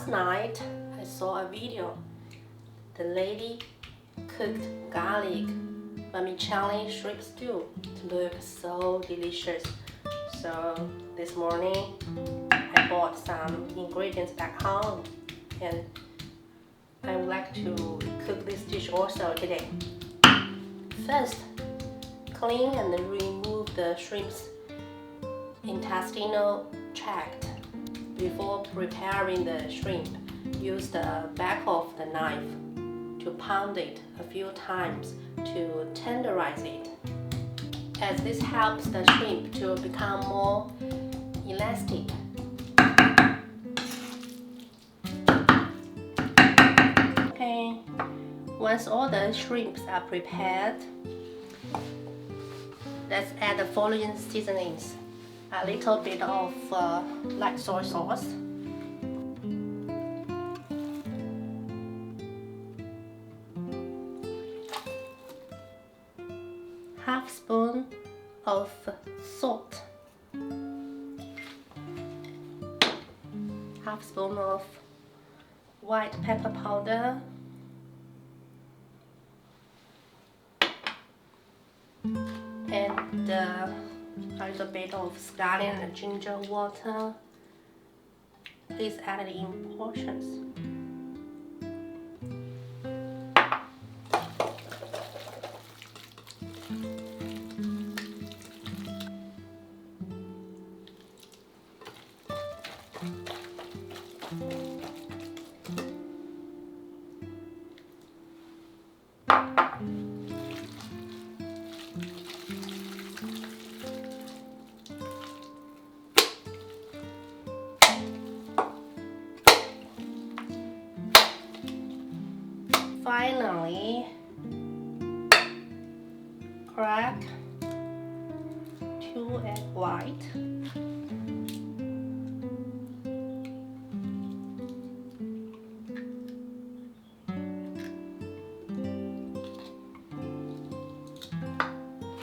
Last night I saw a video. The lady cooked garlic vermicelli shrimp stew. It looked so delicious. So this morning I bought some ingredients back home and I would like to cook this dish also today. First, clean and remove the shrimp's intestinal tract. Before preparing the shrimp, use the back of the knife to pound it a few times to tenderize it, as this helps the shrimp to become more elastic. Okay, once all the shrimps are prepared, let's add the following seasonings. A little bit of light soy sauce, half spoon of salt, half spoon of white pepper powder, and a little bit of scallion and ginger water. Please add it in portions. Finally, crack 2 egg whites.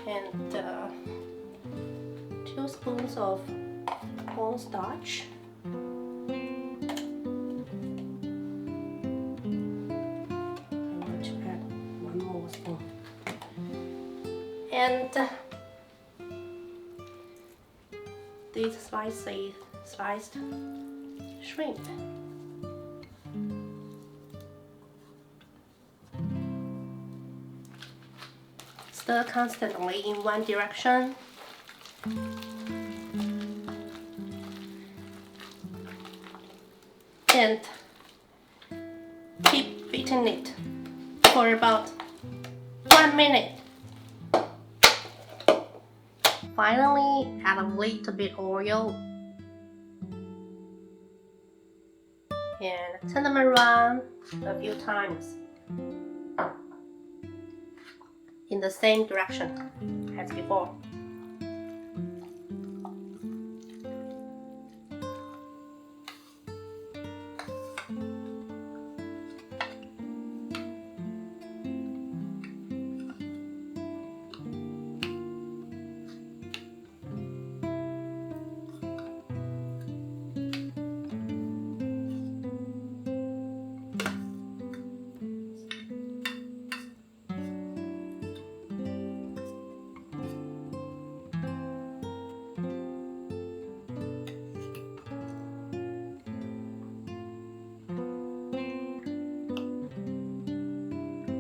And 2 spoons of cornstarch. And these sliced shrimp. Stir constantly in one direction. And keep beating it for about 1 minute. Finally, add a little bit oil and turn them around a few times in the same direction as before.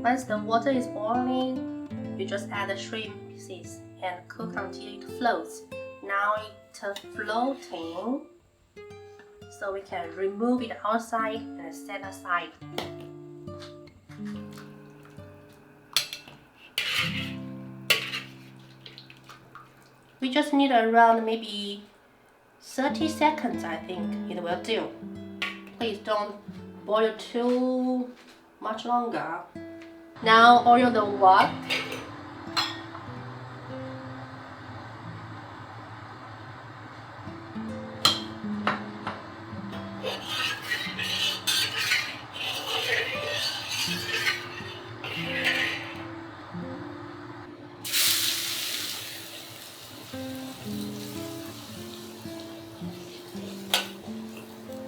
Once the water is boiling, you just add the shrimp pieces and cook until it floats. Now it's floating, so we can remove it outside and set aside. We just need around maybe 30 seconds, I think it will do. Please don't boil too much longer. Now oil the wok.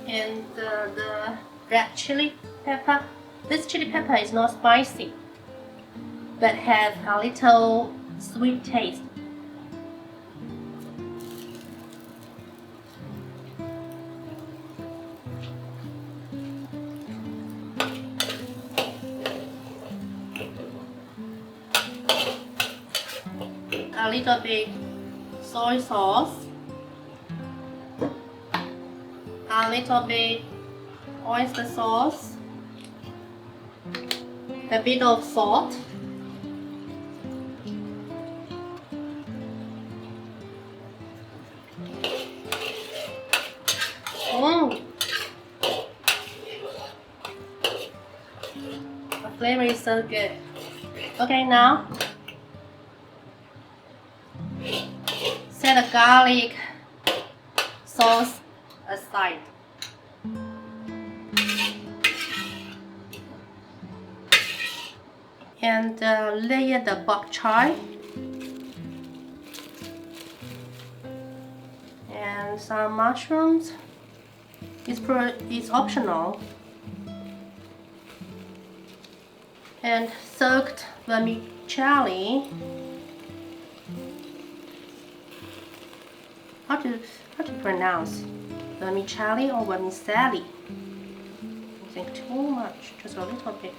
And the red chili pepper. This chili pepper is not spicy, but has a little sweet taste. A little bit soy sauce, a little bit oyster sauce, a bit of salt, The flavor is so good. Okay, now set the garlic sauce aside. And layer the bok choy and some mushrooms. It's optional. And soaked vermicelli. How to pronounce vermicelli or vermicelli? I think too much, just a little bit.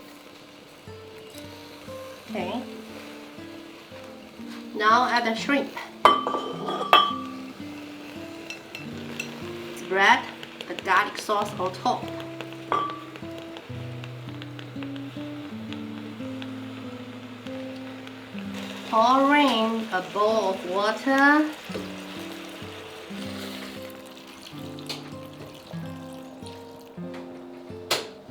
Okay. Now add the shrimp. Spread the garlic sauce on top. Pouring a bowl of water.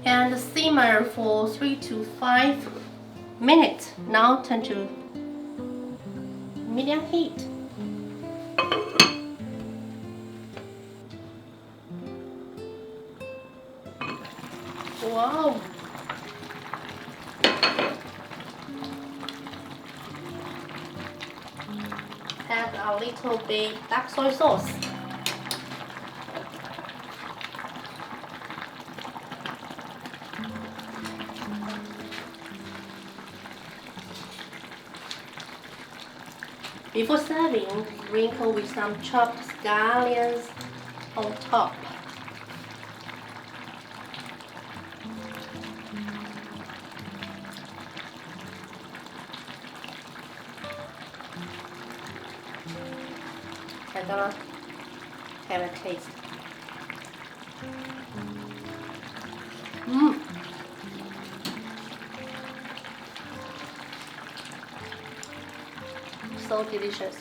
And simmer for 3 to 5 minutes. Now turn to medium heat. Wow! Add a little bit dark soy sauce. Before serving, sprinkle with some chopped scallions on top. I'm gonna have a taste. So delicious.